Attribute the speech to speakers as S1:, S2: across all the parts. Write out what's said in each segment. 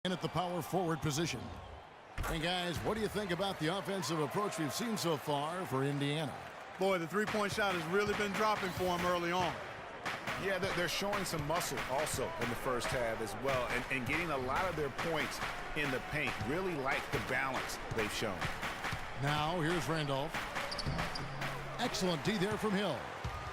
S1: in at the power forward position. And guys, what do you think about the offensive approach we've seen so far for Indiana?
S2: Boy, the three-point shot has really been dropping for him early on.
S3: Yeah, they're showing some muscle also in the first half as well, and getting a lot of their points in the paint. Really like the balance they've shown.
S1: Now here's Randolph. Excellent D there from Hill.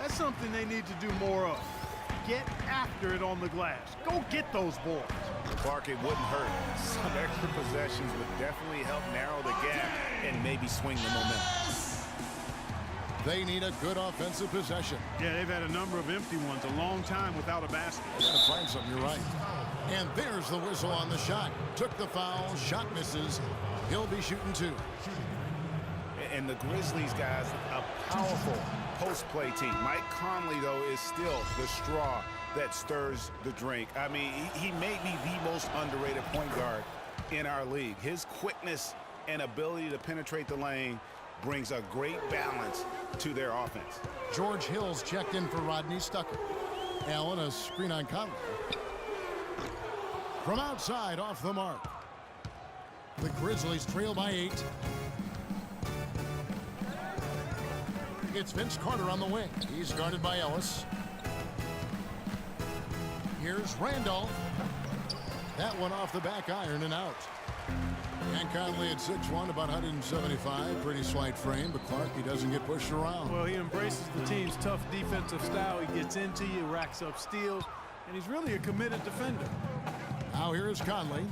S2: That's something they need to do more of. Get after it on the glass. Go get those boards.
S3: Clark, it wouldn't hurt. Some extra possessions would definitely help narrow the gap and maybe swing the momentum.
S1: They need a good offensive possession.
S2: Yeah, they've had a number of empty ones, a long time without a basket.
S1: Gotta find something, you're right. And there's the whistle on the shot. Took the foul, shot misses. He'll be shooting two.
S3: And the Grizzlies, guys, a powerful post-play team. Mike Conley, though, is still the straw that stirs the drink. I mean, he may be the most underrated point guard in our league. His quickness and ability to penetrate the lane brings a great balance to their offense.
S1: George Hill's checked in for Rodney Stucker. Allen, a screen on Conley. From outside, off the mark. The Grizzlies trail by 8. It's Vince Carter on the wing. He's guarded by Ellis. Here's Randolph. That one off the back iron and out. And Conley at 6'1", about 175. Pretty slight frame, but Clark, he doesn't get pushed around.
S2: Well, he embraces the team's tough defensive style. He gets into you, racks up steals, and he's really a committed defender.
S1: Now here is Conley.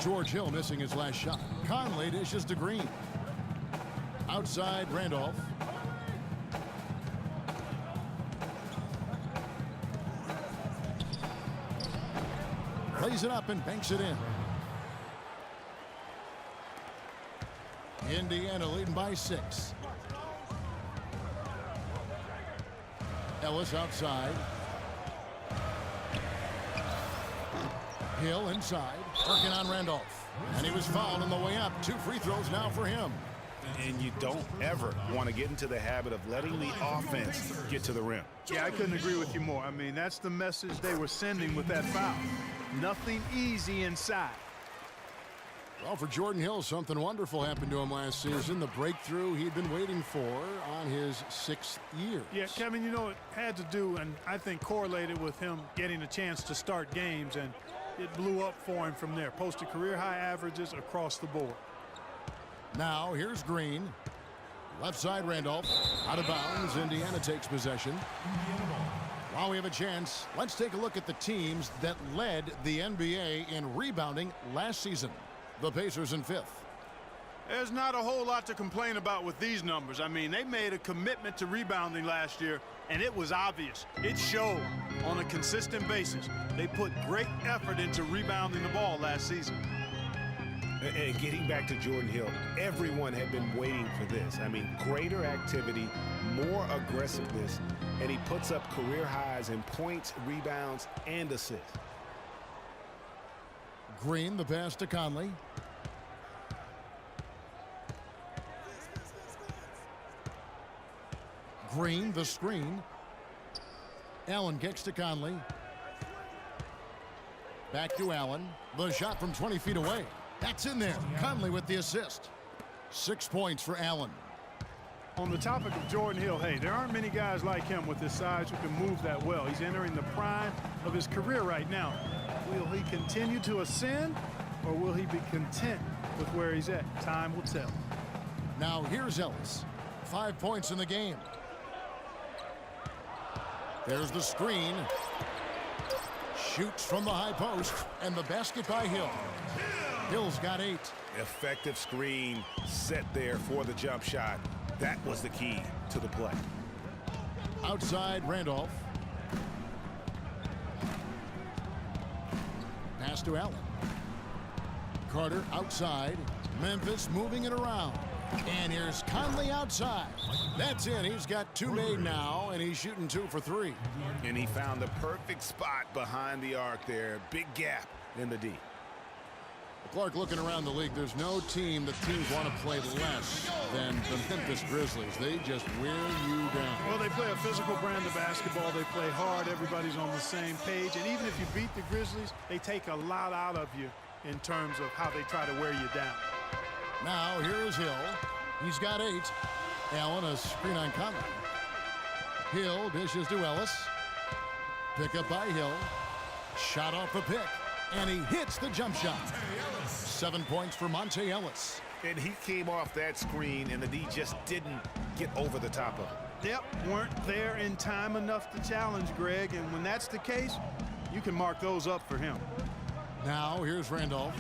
S1: George Hill missing his last shot. Conley dishes to Green. Outside, Randolph. Plays it up and banks it in. Indiana leading by 6. Ellis outside. Hill inside. Working on Randolph. And he was fouled on the way up. 2 free throws now for him.
S3: And you don't ever want to get into the habit of letting the offense get to the rim.
S2: Yeah, I couldn't agree with you more. I mean, that's the message they were sending with that foul. Nothing easy inside.
S1: Well, for Jordan Hill, something wonderful happened to him last season. The breakthrough he'd been waiting for on his 6th year.
S2: Yeah, Kevin, you know, it had to do, and I think correlated with him getting a chance to start games, and it blew up for him from there. Posted career-high averages across the board.
S1: Now, here's Green. Left side, Randolph. Out of bounds. Indiana takes possession. While we have a chance, let's take a look at the teams that led the NBA in rebounding last season. The Pacers in 5th.
S2: There's not a whole lot to complain about with these numbers. I mean, they made a commitment to rebounding last year, and it was obvious. It showed on a consistent basis. They put great effort into rebounding the ball last season.
S3: And getting back to Jordan Hill, everyone had been waiting for this. I mean, greater activity, more aggressiveness, and he puts up career highs in points, rebounds, and assists.
S1: Green, the pass to Conley. Green, the screen. Allen gets to Conley. Back to Allen. The shot from 20 feet away. That's in there. Conley with the assist. 6 points for Allen.
S2: On the topic of Jordan Hill, hey, there aren't many guys like him with his size who can move that well. He's entering the prime of his career right now. Will he continue to ascend, or will he be content with where he's at? Time will tell.
S1: Now here's Ellis. 5 points in the game. There's the screen. Shoots from the high post, and the basket by Hill. Hill's got 8.
S3: Effective screen set there for the jump shot. That was the key to the play.
S1: Outside, Randolph. Pass to Allen. Carter outside. Memphis moving it around. And here's Conley outside. That's it. He's got 2 made now, and he's shooting 2 for 3.
S3: And he found the perfect spot behind the arc there. Big gap in the D.
S1: Clark, looking around the league, there's no team that teams want to play less than the Memphis Grizzlies. They just wear you down.
S2: Well, they play a physical brand of basketball. They play hard. Everybody's on the same page. And even if you beat the Grizzlies, they take a lot out of you in terms of how they try to wear you down.
S1: Now here is Hill. He's got 8. Allen, a screen on Conley. Hill dishes to Ellis. Pick up by Hill. Shot off the pick. And he hits the jump shot. 7 points for Monte Ellis.
S3: And he came off that screen, and the D just didn't get over the top of it.
S2: Yep, weren't there in time enough to challenge Greg, and when that's the case, you can mark those up for him.
S1: Now here's Randolph.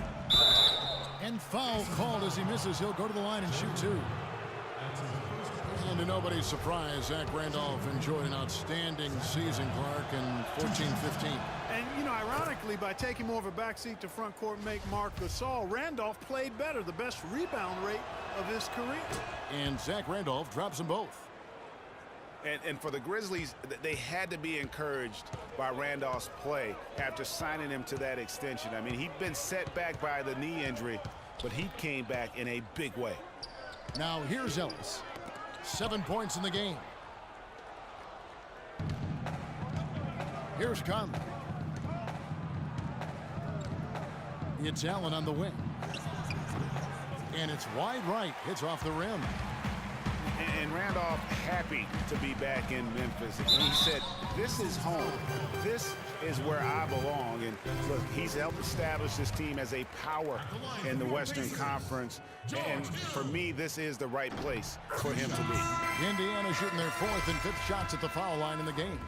S1: And foul called as he misses. He'll go to the line and shoot 2. And to nobody's surprise, Zach Randolph enjoyed an outstanding season, Clark, in 14-15.
S2: And, you know, ironically, by taking more of a backseat to front court make Marc Gasol, Randolph played better, the best rebound rate of his career.
S1: And Zach Randolph drops them both.
S3: And for the Grizzlies, they had to be encouraged by Randolph's play after signing him to that extension. I mean, he'd been set back by the knee injury, but he came back in a big way.
S1: Now here's Ellis. 7 points in the game. Here's Conley. It's Allen on the wing. And it's wide right. Hits off the rim.
S3: And Randolph happy to be back in Memphis. And he said, this is home. This is where I belong. And look, he's helped establish this team as a power in the Western Conference. And for me, this is the right place for him to be.
S1: Indiana shooting their 4th and 5th shots at the foul line in the game.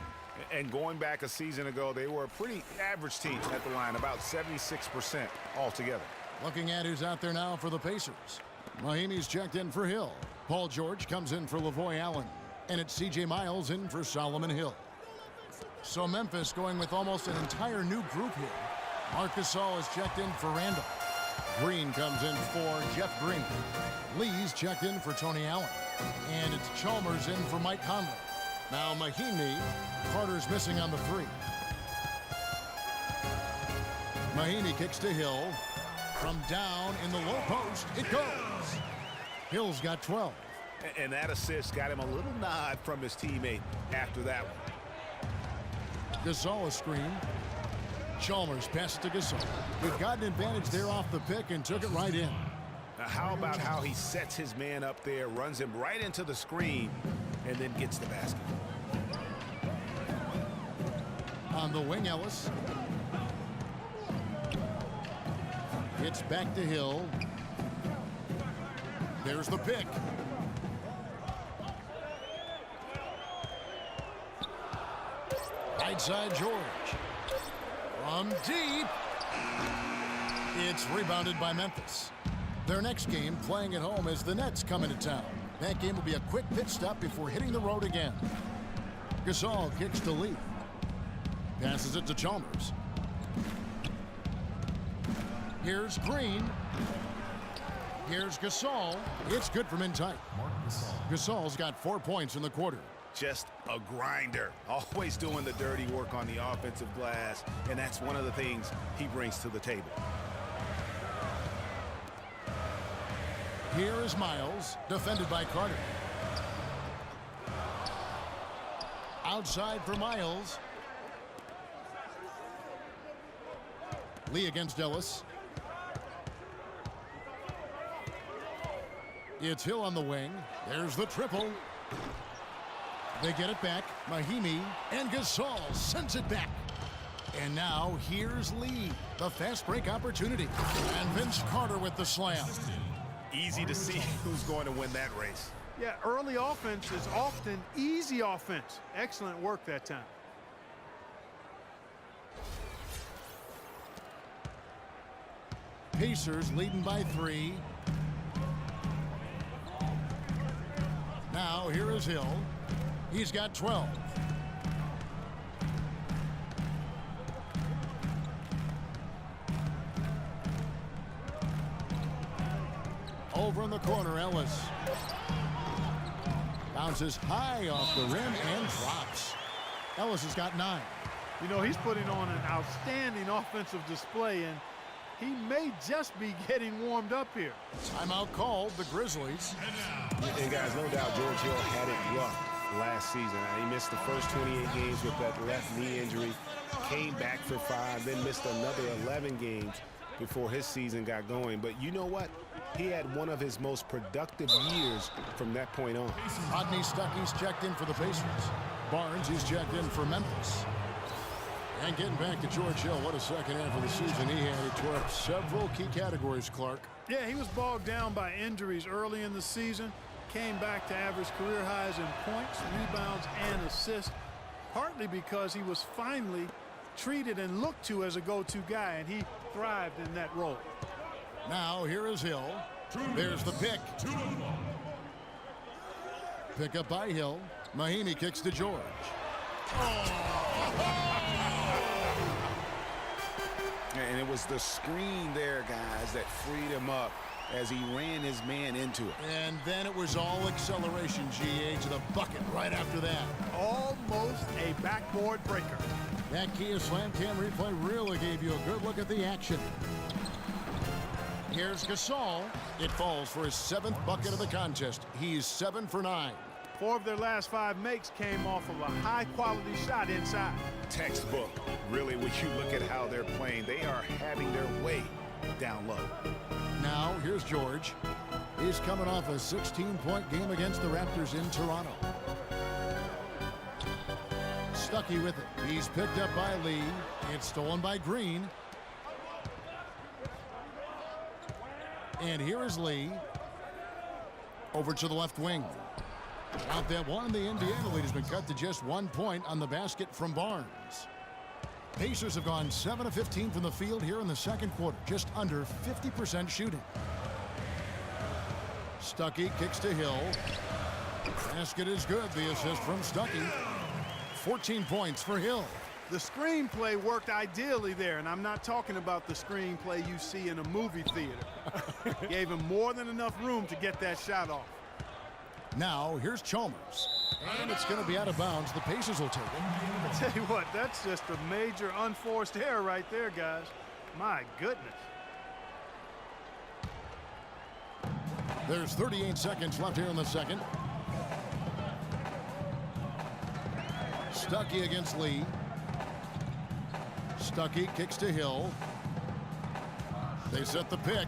S3: And going back a season ago, they were a pretty average team at the line, about 76% altogether.
S1: Looking at who's out there now for the Pacers. Mahimi's checked in for Hill. Paul George comes in for Lavoy Allen. And it's C.J. Miles in for Solomon Hill. So Memphis going with almost an entire new group here. Marc Gasol is checked in for Randall. Green comes in for Jeff Green. Lee's checked in for Tony Allen. And it's Chalmers in for Mike Conley. Now Mahimi. Carter's missing on the 3. Mahimi kicks to Hill. From down in the low post, it goes. Hill's got 12.
S3: And that assist got him a little nod from his teammate after that one.
S1: Gasol a screen. Chalmers passes to Gasol. We've got an advantage there off the pick and took it right in.
S3: Now how about how he sets his man up there, runs him right into the screen, and then gets the basket.
S1: On the wing, Ellis. It's back to Hill. There's the pick. Right side, George. From deep. It's rebounded by Memphis. Their next game, playing at home, as the Nets come into town. That game will be a quick pit stop before hitting the road again. Gasol kicks to Lee. Passes it to Chalmers. Here's Green. Here's Gasol. It's good from in tight. Gasol's got 4 points in the quarter.
S3: Just a grinder. Always doing the dirty work on the offensive glass. And that's one of the things he brings to the table.
S1: Here is Miles, defended by Carter. Outside for Miles. Lee against Ellis. It's Hill on the wing. There's the triple. They get it back. Mahimi and Gasol sends it back. And now here's Lee. The fast break opportunity. And Vince Carter with the slam.
S3: Easy to see who's going to win that race.
S2: Yeah, early offense is often easy offense. Excellent work that time.
S1: Pacers leading by 3. Now here is Hill. He's got 12. Over in the corner, Ellis. Bounces high off the rim and drops. Ellis has got 9.
S2: You know, he's putting on an outstanding offensive display, and he may just be getting warmed up here.
S1: Timeout called, the Grizzlies.
S3: And guys, no doubt George Hill had it rough last season. He missed the first 28 games with that left knee injury, came back for 5, then missed another 11 games before his season got going. But you know what? He had one of his most productive years from that point on.
S1: Rodney Stuckey's checked in for the Pacers. Barnes, he's checked in for Memphis. And getting back to George Hill, what a second half of the season he had. He tore up several key categories, Clark.
S2: Yeah, he was bogged down by injuries early in the season. Came back to average career highs in points, rebounds, and assists, partly because he was finally treated and looked to as a go-to guy, and he thrived in that role.
S1: Now here is Hill. There's the pick. Pick up by Hill. Mahinmi kicks to George.
S3: And it was the screen there, guys, that freed him up as he ran his man into it.
S1: And then it was all acceleration, GA, to the bucket right after that.
S2: Almost a backboard breaker.
S1: That Kia Slam Cam replay really gave you a good look at the action. Here's Gasol. It falls for his 7th bucket of the contest. He's 7 for 9.
S2: 4 of their last 5 makes came off of a high-quality shot inside.
S3: Textbook. Really, when you look at how they're playing, they are having their way down low.
S1: Now, here's George. He's coming off a 16-point game against the Raptors in Toronto. Stuckey with it. He's picked up by Lee. It's stolen by Green. And here is Lee. Over to the left wing. Out that one, the Indiana lead has been cut to just 1 point on the basket from Barnes. Pacers have gone 7 of 15 from the field here in the second quarter, just under 50% shooting. Stuckey kicks to Hill. Basket is good. The assist from Stuckey. 14 points for Hill.
S2: The screenplay worked ideally there, and I'm not talking about the screenplay you see in a movie theater. Gave him more than enough room to get that shot off.
S1: Now, here's Chalmers. And it's going to be out of bounds. The Pacers will take it.
S2: I tell you what, that's just a major unforced error right there, guys. My goodness.
S1: There's 38 seconds left here in the second. Stuckey against Lee. Stuckey kicks to Hill. They set the pick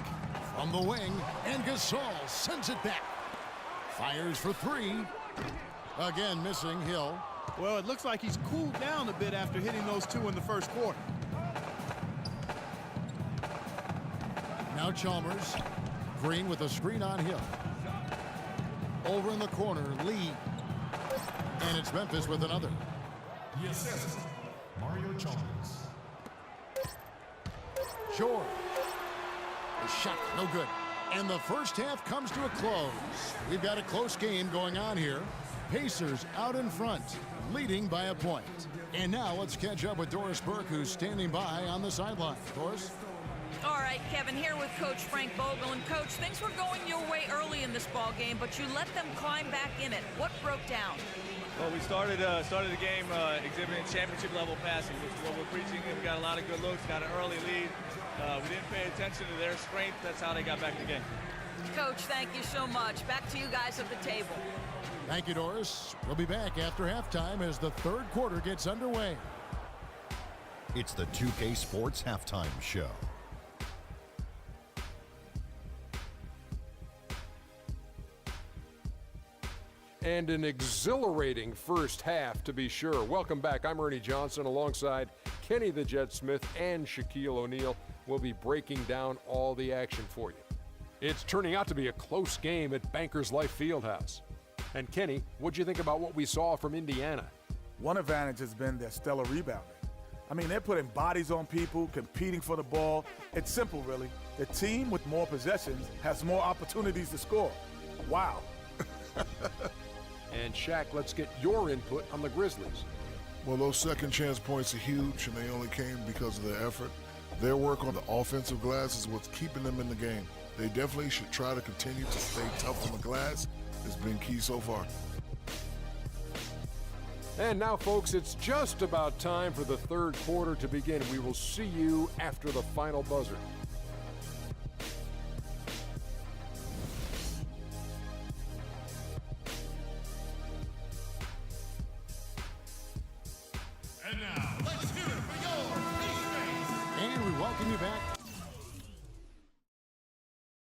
S1: from the wing, and Gasol sends it back. Fires for 3. Again, missing Hill.
S2: Well, it looks like he's cooled down a bit after hitting those 2 in the first quarter.
S1: Now Chalmers. Green with a screen on Hill. Over in the corner, Lee. And it's Memphis with another.
S4: The assist, Mario Chalmers.
S1: George. A shot, no good. And the first half comes to a close. We've got a close game going on here. Pacers out in front, leading by a point. And now let's catch up with Doris Burke, who's standing by on the sideline. Doris?
S5: All right, Kevin, here with Coach Frank Vogel. And, Coach, things were going your way early in this ball game, but you let them climb back in it. What broke down?
S6: Well, we started the game exhibiting championship-level passing, which is what we're preaching. We got a lot of good looks, got an early lead. We didn't pay attention to their strength. That's how they got back in the game.
S5: Coach, thank you so much. Back to you guys at the table.
S1: Thank you, Doris. We'll be back after halftime as the third quarter gets underway.
S7: It's the 2K Sports Halftime Show.
S8: And an exhilarating first half, to be sure. Welcome back. I'm Ernie Johnson alongside Kenny the Jet Smith and Shaquille O'Neal. We'll be breaking down all the action for you. It's turning out to be a close game at Bankers Life Fieldhouse. And Kenny, what'd you think about what we saw from Indiana?
S9: One advantage has been their stellar rebounding. I mean, they're putting bodies on people, competing for the ball. It's simple, really. The team with more possessions has more opportunities to score. Wow.
S8: And Shaq, let's get your input on the Grizzlies.
S10: Well, those second chance points are huge, and they only came because of their effort. Their work on the offensive glass is what's keeping them in the game. They definitely should try to continue to stay tough on the glass. It's been key so far.
S8: And now, folks, it's just about time for the third quarter to begin. We will see you after the final buzzer.
S1: And we welcome you back